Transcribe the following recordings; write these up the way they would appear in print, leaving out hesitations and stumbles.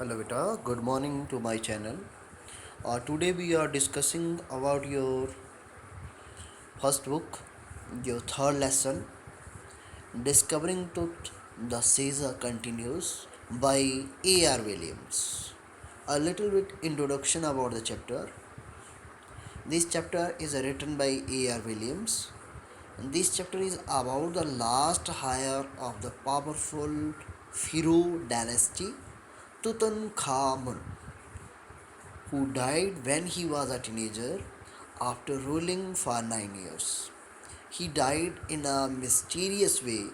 Hello beta, good morning to my channel. Today we are discussing about your first book, your third lesson, Discovering Truth, the Caesar Continues by A.R. Williams. A little bit introduction about the chapter. This chapter is written by A.R. Williams. This chapter is about the last heir of the powerful Pharaoh dynasty, Tutankhamun, who died when he was a teenager after ruling for 9 years. He died in a mysterious way.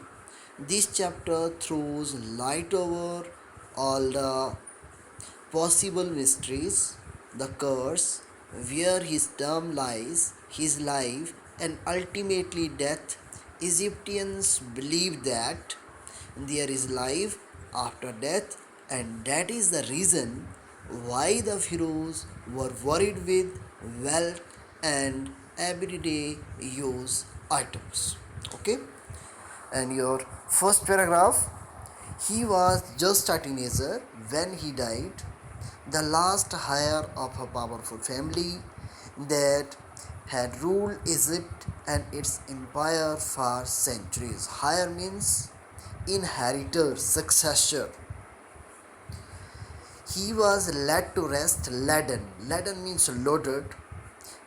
This chapter throws light over all the possible mysteries, the curse, where his tomb lies, his life, and ultimately death. Egyptians believe that there is life after death, and that is the reason why the pharaohs were worried with wealth and everyday use items. Okay, and your first paragraph, he was just a teenager when he died, the last heir of a powerful family that had ruled Egypt and its empire for centuries. Heir means inheritor, successor. He was led to rest laden. Laden means loaded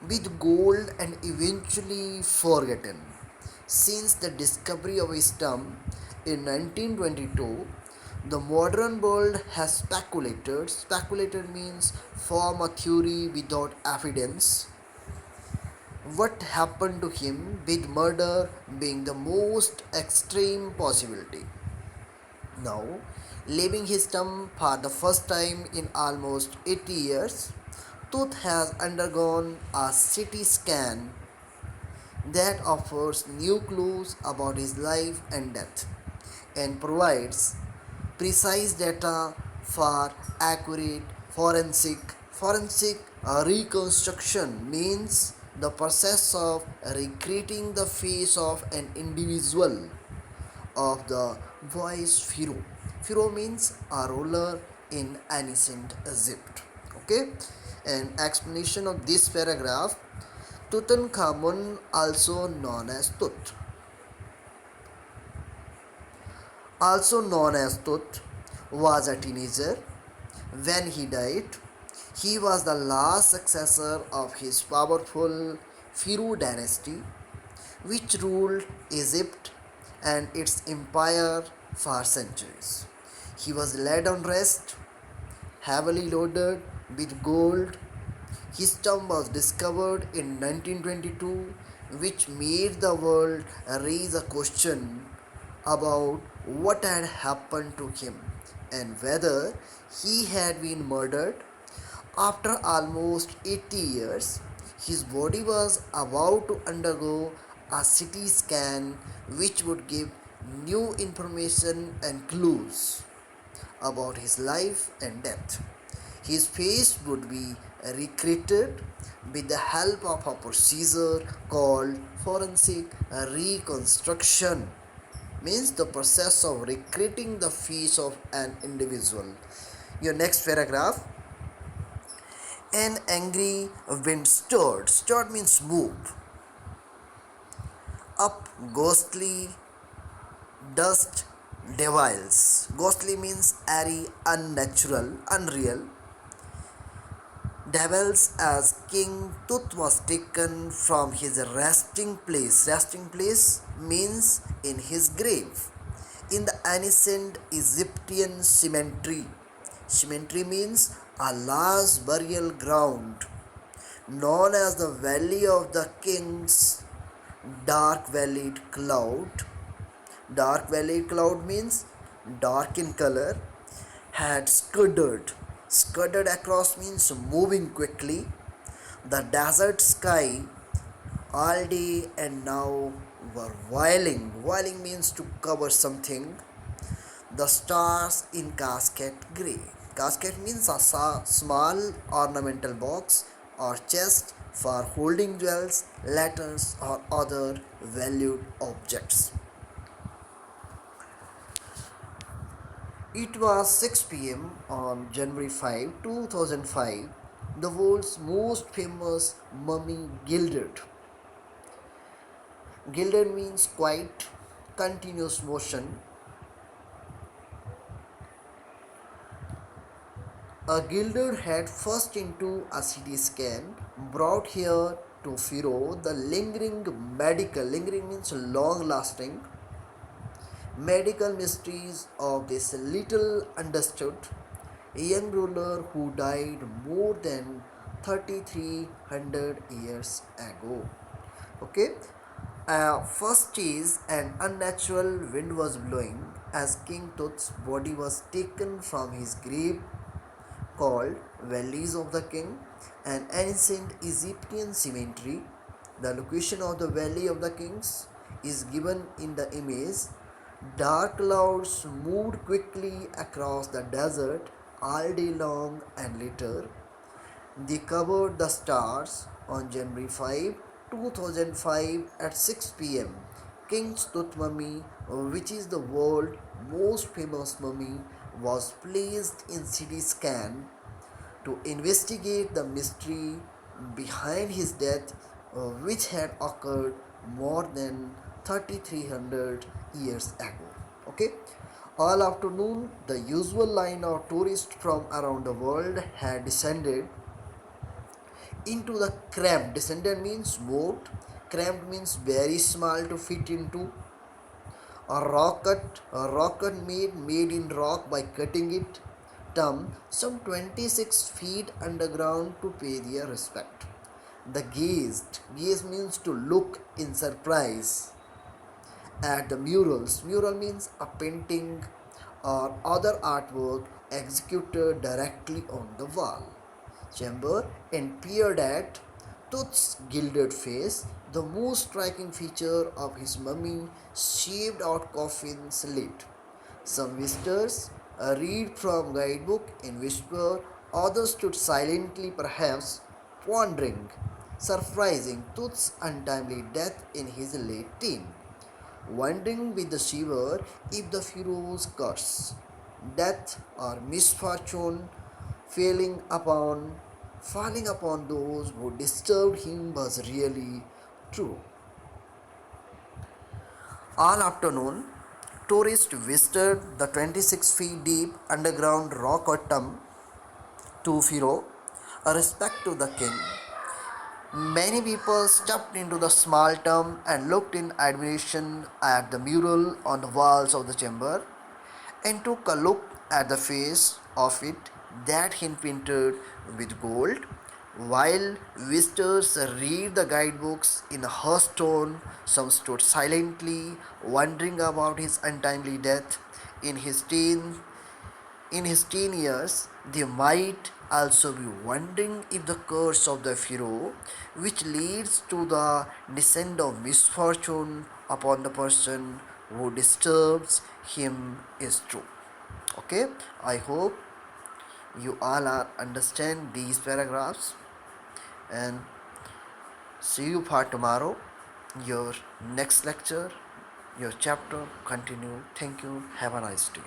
with gold and eventually forgotten. Since the discovery of his tomb in 1922, the modern world has speculated. Speculated means form a theory without evidence. What happened to him, with murder being the most extreme possibility. Now, leaving his tomb for the first time in almost 80 years, Tooth has undergone a CT scan that offers new clues about his life and death and provides precise data for accurate forensic reconstruction means the process of recreating the face of an individual of the voice Pharaoh. Pharaoh means a ruler in ancient Egypt. Okay, an explanation of this paragraph. Tutankhamun, also known as Tut, was a teenager when he died. He was the last successor of his powerful Pharaoh dynasty, which ruled Egypt and its empire for centuries. He was laid on rest, heavily loaded with gold. His tomb was discovered in 1922, which made the world raise a question about what had happened to him and whether he had been murdered. After almost 80 years, his body was about to undergo a CT scan which would give new information and clues about his life and death. His face would be recreated with the help of a procedure called forensic reconstruction. Means the process of recreating the face of an individual. Your next paragraph. An angry wind stirred. Stirred means move. Up ghostly dust devils. Ghostly means airy, unnatural, unreal. Devils as King Tut was taken from his resting place. Resting place means in his grave. In the ancient Egyptian cemetery. Cemetery means a large burial ground known as the Valley of the Kings. Dark Valleyed Cloud. Dark Valleyed Cloud means dark in color, had scudded. Scudded across means moving quickly. The desert sky all day and now were whirling. Whirling means to cover something. The stars in casket grey. Casket means a small ornamental box or chest for holding jewels, letters, or other valued objects. It was 6 p.m. on January 5, 2005. The world's most famous mummy gilded. Gilded means quiet, continuous motion. A gilded head first into a CT scan brought here to Firo the lingering means long lasting medical mysteries of this little understood young ruler who died more than 3300 years ago. Okay, first is an unnatural wind was blowing as King Tut's body was taken from his grave called Valleys of the King, an ancient Egyptian cemetery. The location of the Valley of the Kings is given in the image. Dark clouds moved quickly across the desert all day long, and later they covered the stars on January 5, 2005 at 6 p.m. King's Tut mummy, which is the world's most famous mummy, was placed in CT scan to investigate the mystery behind his death, which had occurred more than 3300 years ago. Okay, all afternoon, the usual line of tourists from around the world had descended into the cramped. Descended means moved, cramped means very small to fit into. A rocket made in rock by cutting it, term some 26 feet underground to pay their respect. The gaze means to look in surprise at the murals. Mural means a painting or other artwork executed directly on the wall. Chamber and peered at Tut's gilded face, the most striking feature of his mummy shaved out coffin's lid. Some visitors read from guidebook in whisper, others stood silently, perhaps pondering, surprising Tut's untimely death in his late teens, wondering with the shiver if the Pharaoh's curse, death or misfortune falling upon falling upon those who disturbed him was really true. All afternoon, tourists visited the 26 feet deep underground rock tomb to Pharaoh, a respect to the king. Many people stepped into the small tomb and looked in admiration at the mural on the walls of the chamber and took a look at the face of it that he painted with gold. While visitors read the guidebooks in a hushed tone, some stood silently, wondering about his untimely death in his teen years. They might also be wondering if the curse of the Pharaoh, which leads to the descent of misfortune upon the person who disturbs him, is true. Okay, I hope you all are understand these paragraphs, and see you for tomorrow. Your next lecture, your chapter continue. Thank you. Have a nice day.